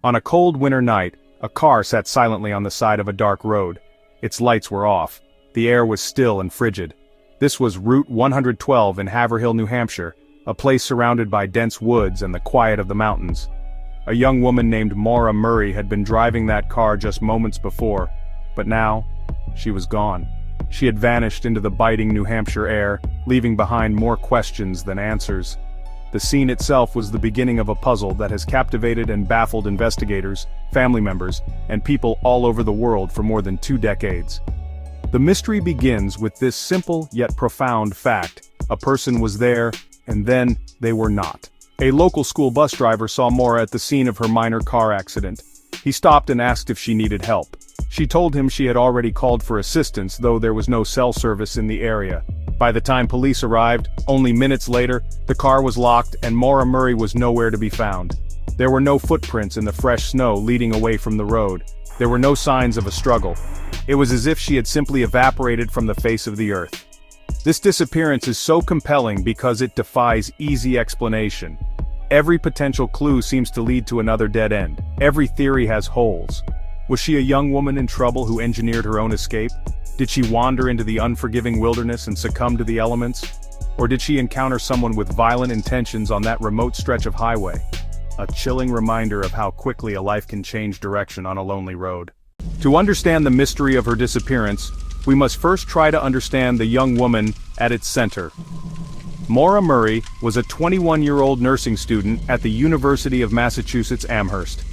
On a cold winter night, a car sat silently on the side of a dark road. Its lights were off. The air was still and frigid. This was Route 112 in Haverhill, New Hampshire, a place surrounded by dense woods and the quiet of the mountains. A young woman named Maura Murray had been driving that car just moments before, but now, she was gone. She had vanished into the biting New Hampshire air, leaving behind more questions than answers. The scene itself was the beginning of a puzzle that has captivated and baffled investigators, family members, and people all over the world for more than 2 decades. The mystery begins with this simple yet profound fact: a person was there, and then they were not. A local school bus driver saw Maura at the scene of her minor car accident. He stopped and asked if she needed help. She told him she had already called for assistance, though there was no cell service in the area. By the time police arrived, only minutes later, the car was locked and Maura Murray was nowhere to be found. There were no footprints in the fresh snow leading away from the road. There were no signs of a struggle. It was as if she had simply evaporated from the face of the earth. This disappearance is so compelling because it defies easy explanation. Every potential clue seems to lead to another dead end. Every theory has holes. Was she a young woman in trouble who engineered her own escape? Did she wander into the unforgiving wilderness and succumb to the elements? Or did she encounter someone with violent intentions on that remote stretch of highway? A chilling reminder of how quickly a life can change direction on a lonely road. To understand the mystery of her disappearance, we must first try to understand the young woman at its center. Maura Murray was a 21-year-old nursing student at the University of Massachusetts Amherst.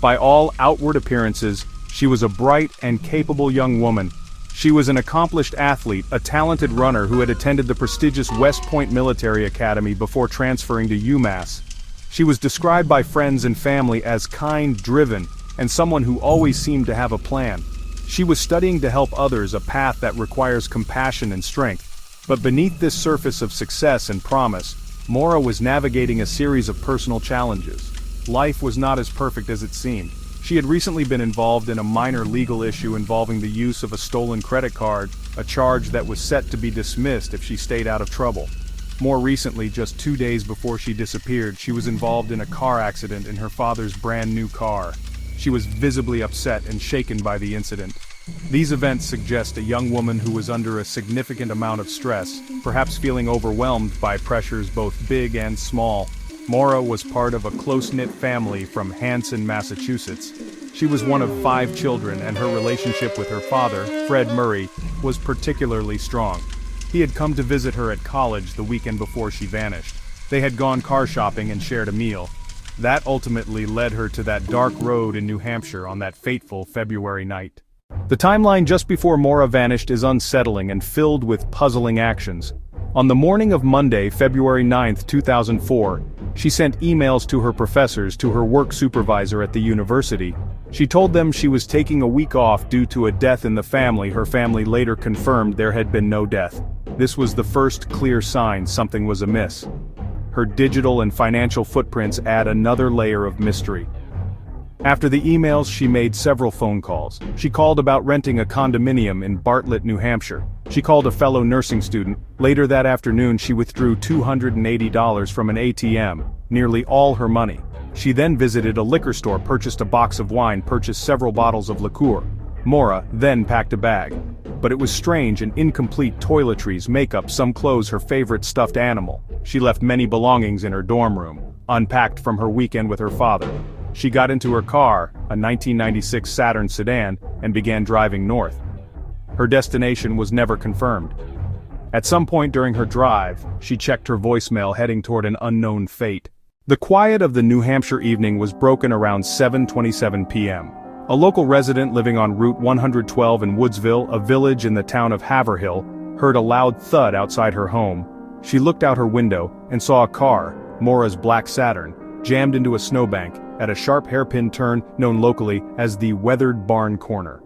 By all outward appearances, she was a bright and capable young woman. She was an accomplished athlete, a talented runner who had attended the prestigious West Point Military Academy before transferring to UMass. She was described by friends and family as kind, driven, and someone who always seemed to have a plan. She was studying to help others, a path that requires compassion and strength. But beneath this surface of success and promise, Maura was navigating a series of personal challenges. Life was not as perfect as it seemed. She had recently been involved in a minor legal issue involving the use of a stolen credit card, a charge that was set to be dismissed if she stayed out of trouble. More recently, just 2 days before she disappeared, she was involved in a car accident in her father's brand new car. She was visibly upset and shaken by the incident. These events suggest a young woman who was under a significant amount of stress, perhaps feeling overwhelmed by pressures both big and small. Maura was part of a close-knit family from Hanson, Massachusetts. She was one of 5 children, and her relationship with her father, Fred Murray, was particularly strong. He had come to visit her at college the weekend before she vanished. They had gone car shopping and shared a meal. That ultimately led her to that dark road in New Hampshire on that fateful February night. The timeline just before Maura vanished is unsettling and filled with puzzling actions. On the morning of Monday, February 9, 2004, she sent emails to her professors, to her work supervisor at the university. She told them she was taking a week off due to a death in the family. Her family later confirmed there had been no death. This was the first clear sign something was amiss. Her digital and financial footprints add another layer of mystery. After the emails, she made several phone calls. She called about renting a condominium in Bartlett, New Hampshire. She called a fellow nursing student. Later that afternoon, she withdrew $280 from an ATM, nearly all her money. She then visited a liquor store, purchased a box of wine, purchased several bottles of liqueur. Maura then packed a bag. But it was strange and incomplete: toiletries, makeup, some clothes, her favorite stuffed animal. She left many belongings in her dorm room, unpacked from her weekend with her father. She got into her car, a 1996 Saturn sedan, and began driving north. Her destination was never confirmed. At some point during her drive, she checked her voicemail, heading toward an unknown fate. The quiet of the New Hampshire evening was broken around 7:27 p.m. A local resident living on Route 112 in Woodsville, a village in the town of Haverhill, heard a loud thud outside her home. She looked out her window and saw a car, Maura's black Saturn, jammed into a snowbank at a sharp hairpin turn known locally as the Weathered Barn Corner.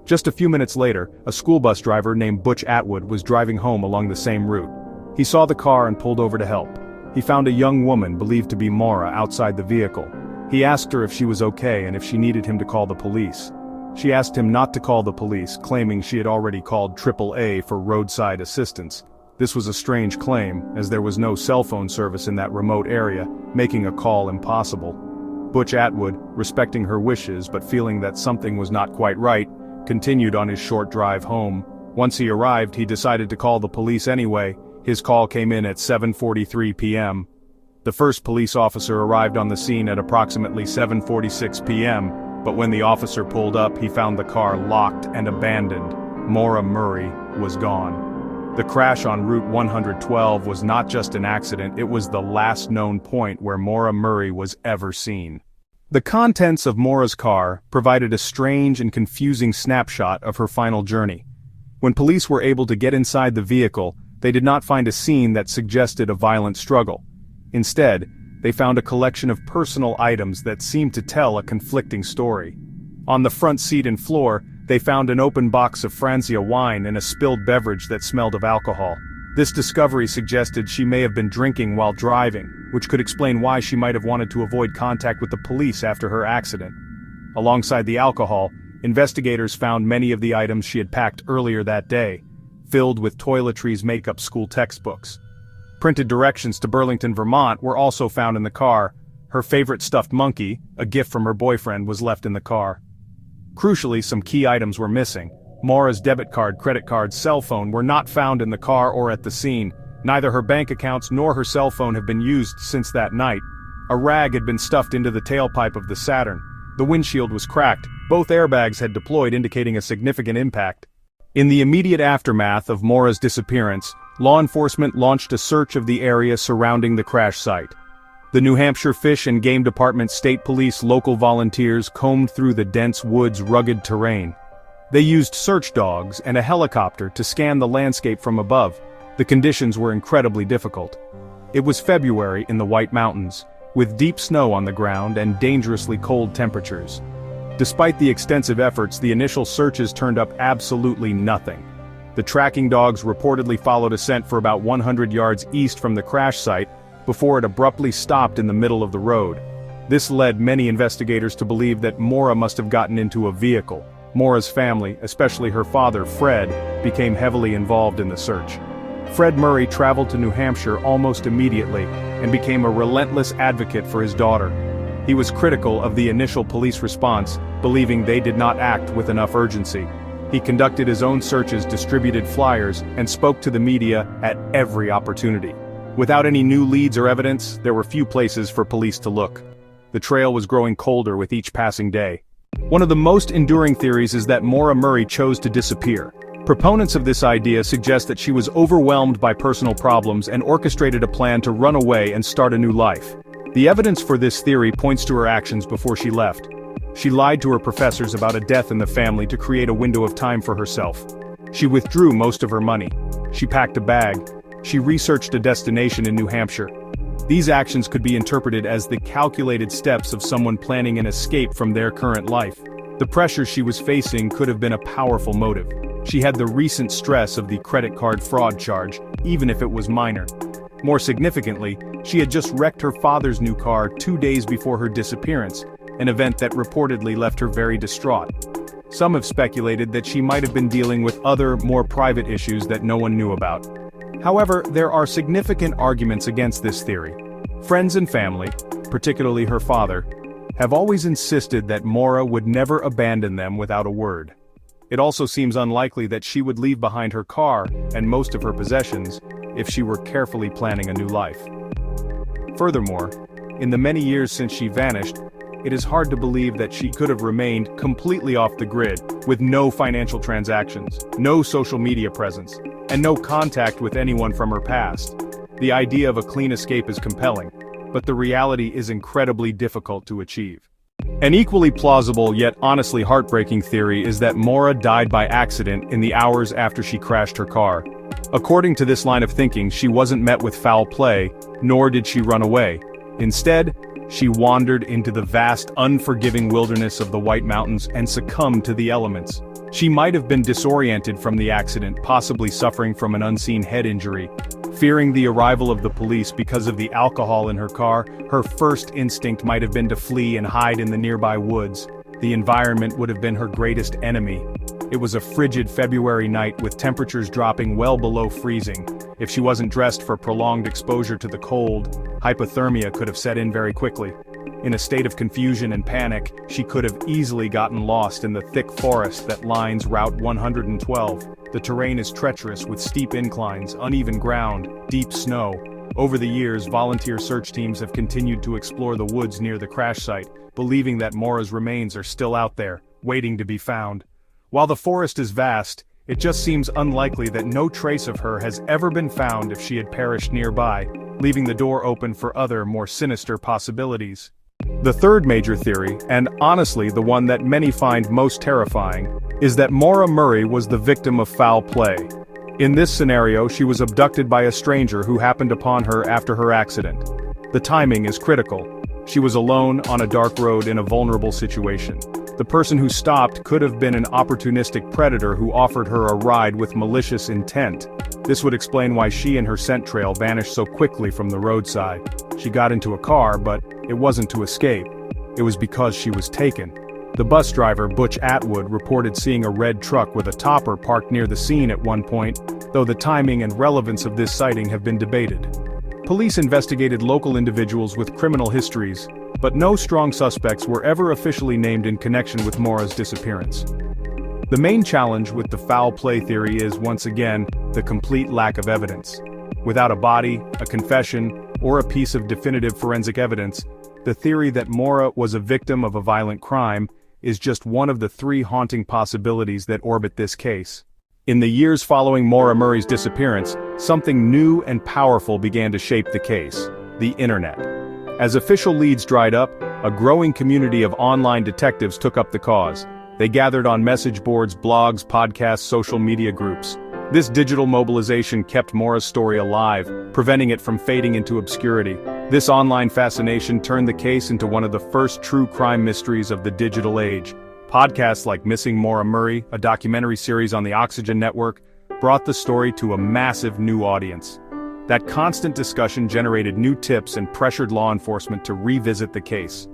Just a few minutes later, a school bus driver named Butch Atwood was driving home along the same route. He saw the car and pulled over to help. He found a young woman believed to be Maura outside the vehicle. He asked her if she was okay and if she needed him to call the police. She asked him not to call the police, claiming she had already called AAA for roadside assistance. This was a strange claim, as there was no cell phone service in that remote area, making a call impossible. Butch Atwood, respecting her wishes but feeling that something was not quite right, continued on his short drive home. Once he arrived, he decided to call the police anyway. His call came in at 7:43 p.m. The first police officer arrived on the scene at approximately 7:46 p.m., but when the officer pulled up, he found the car locked and abandoned. Maura Murray was gone. The crash on Route 112 was not just an accident, it was the last known point where Maura Murray was ever seen. The contents of Maura's car provided a strange and confusing snapshot of her final journey. When police were able to get inside the vehicle, they did not find a scene that suggested a violent struggle. Instead, they found a collection of personal items that seemed to tell a conflicting story. On the front seat and floor, they found an open box of Franzia wine and a spilled beverage that smelled of alcohol. This discovery suggested she may have been drinking while driving, which could explain why she might have wanted to avoid contact with the police after her accident. Alongside the alcohol, investigators found many of the items she had packed earlier that day, filled with toiletries, makeup, school textbooks. Printed directions to Burlington, Vermont were also found in the car. Her favorite stuffed monkey, a gift from her boyfriend, was left in the car. Crucially, some key items were missing. Maura's debit card, credit card, cell phone were not found in the car or at the scene. Neither her bank accounts nor her cell phone have been used since that night. A rag had been stuffed into the tailpipe of the Saturn. The windshield was cracked. Both airbags had deployed, indicating a significant impact. In the immediate aftermath of Maura's disappearance, law enforcement launched a search of the area surrounding the crash site. The New Hampshire Fish and Game Department, state police, local volunteers combed through the dense woods' rugged terrain. They used search dogs and a helicopter to scan the landscape from above. The conditions were incredibly difficult. It was February in the White Mountains, with deep snow on the ground and dangerously cold temperatures. Despite the extensive efforts, the initial searches turned up absolutely nothing. The tracking dogs reportedly followed a scent for about 100 yards east from the crash site, before it abruptly stopped in the middle of the road. This led many investigators to believe that Maura must have gotten into a vehicle. Maura's family, especially her father, Fred, became heavily involved in the search. Fred Murray traveled to New Hampshire almost immediately, and became a relentless advocate for his daughter. He was critical of the initial police response, believing they did not act with enough urgency. He conducted his own searches, distributed flyers, and spoke to the media at every opportunity. Without any new leads or evidence, there were few places for police to look. The trail was growing colder with each passing day. One of the most enduring theories is that Maura Murray chose to disappear. Proponents of this idea suggest that she was overwhelmed by personal problems and orchestrated a plan to run away and start a new life. The evidence for this theory points to her actions before she left. She lied to her professors about a death in the family to create a window of time for herself. She withdrew most of her money. She packed a bag. She researched a destination in New Hampshire. These actions could be interpreted as the calculated steps of someone planning an escape from their current life. The pressure she was facing could have been a powerful motive. She had the recent stress of the credit card fraud charge, even if it was minor. More significantly, she had just wrecked her father's new car 2 days before her disappearance, an event that reportedly left her very distraught. Some have speculated that she might have been dealing with other, more private issues that no one knew about. However, there are significant arguments against this theory. Friends and family, particularly her father, have always insisted that Maura would never abandon them without a word. It also seems unlikely that she would leave behind her car and most of her possessions if she were carefully planning a new life. Furthermore, in the many years since she vanished, it is hard to believe that she could have remained completely off the grid, with no financial transactions, no social media presence, and no contact with anyone from her past. The idea of a clean escape is compelling, but the reality is incredibly difficult to achieve. An equally plausible yet honestly heartbreaking theory is that Maura died by accident in the hours after she crashed her car. According to this line of thinking, she wasn't met with foul play, nor did she run away. Instead, she wandered into the vast, unforgiving wilderness of the White Mountains and succumbed to the elements. She might have been disoriented from the accident, possibly suffering from an unseen head injury. Fearing the arrival of the police because of the alcohol in her car, her first instinct might have been to flee and hide in the nearby woods. The environment would have been her greatest enemy. It was a frigid February night with temperatures dropping well below freezing. If she wasn't dressed for prolonged exposure to the cold, hypothermia could have set in very quickly. In a state of confusion and panic, she could have easily gotten lost in the thick forest that lines Route 112. The terrain is treacherous with steep inclines, uneven ground, deep snow. Over the years, volunteer search teams have continued to explore the woods near the crash site, believing that Maura's remains are still out there, waiting to be found. While the forest is vast, it just seems unlikely that no trace of her has ever been found if she had perished nearby, leaving the door open for other, more sinister possibilities. The third major theory, and honestly the one that many find most terrifying, is that Maura Murray was the victim of foul play. In this scenario, she was abducted by a stranger who happened upon her after her accident. The timing is critical. She was alone on a dark road in a vulnerable situation. The person who stopped could have been an opportunistic predator who offered her a ride with malicious intent. This would explain why she and her scent trail vanished so quickly from the roadside. She got into a car, but it wasn't to escape. It was because she was taken. The bus driver, Butch Atwood, reported seeing a red truck with a topper parked near the scene at one point, though the timing and relevance of this sighting have been debated. Police investigated local individuals with criminal histories, but no strong suspects were ever officially named in connection with Maura's disappearance. The main challenge with the foul play theory is, once again, the complete lack of evidence. Without a body, a confession, or a piece of definitive forensic evidence, the theory that Maura was a victim of a violent crime is just one of the three haunting possibilities that orbit this case. In the years following Maura Murray's disappearance, something new and powerful began to shape the case: the internet. As official leads dried up, a growing community of online detectives took up the cause. They gathered on message boards, blogs, podcasts, social media groups. This digital mobilization kept Maura's story alive, preventing it from fading into obscurity. This online fascination turned the case into one of the first true crime mysteries of the digital age. Podcasts like Missing Maura Murray, a documentary series on the Oxygen Network, brought the story to a massive new audience. That constant discussion generated new tips and pressured law enforcement to revisit the case.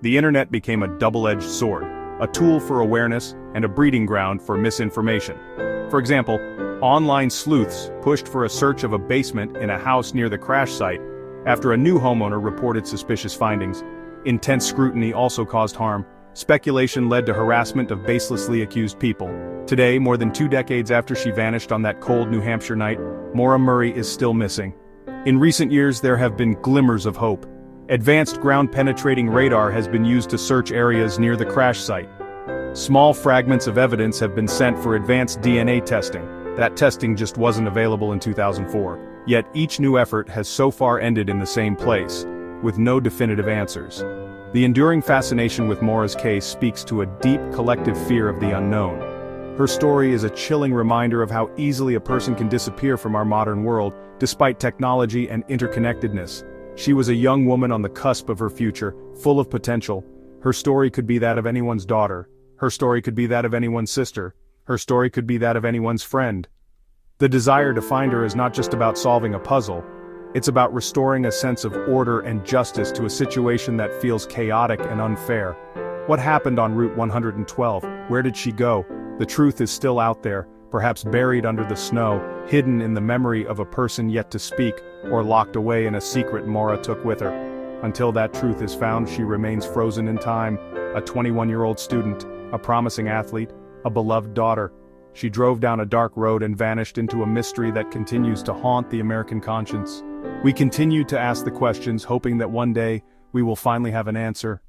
The internet became a double-edged sword, a tool for awareness and a breeding ground for misinformation. For example, online sleuths pushed for a search of a basement in a house near the crash site after a new homeowner reported suspicious findings. Intense scrutiny also caused harm. Speculation led to harassment of baselessly accused people. Today, more than 2 decades after she vanished on that cold New Hampshire night, Maura Murray is still missing. In recent years, there have been glimmers of hope. Advanced ground-penetrating radar has been used to search areas near the crash site. Small fragments of evidence have been sent for advanced DNA testing. That testing just wasn't available in 2004. Yet each new effort has so far ended in the same place, with no definitive answers. The enduring fascination with Maura's case speaks to a deep collective fear of the unknown. Her story is a chilling reminder of how easily a person can disappear from our modern world, despite technology and interconnectedness. She was a young woman on the cusp of her future, full of potential. Her story could be that of anyone's daughter. Her story could be that of anyone's sister. Her story could be that of anyone's friend. The desire to find her is not just about solving a puzzle. It's about restoring a sense of order and justice to a situation that feels chaotic and unfair. What happened on Route 112? Where did she go? The truth is still out there, perhaps buried under the snow, hidden in the memory of a person yet to speak, or locked away in a secret Maura took with her. Until that truth is found, she remains frozen in time, a 21-year-old student, a promising athlete, a beloved daughter. She drove down a dark road and vanished into a mystery that continues to haunt the American conscience. We continue to ask the questions, hoping that one day we will finally have an answer.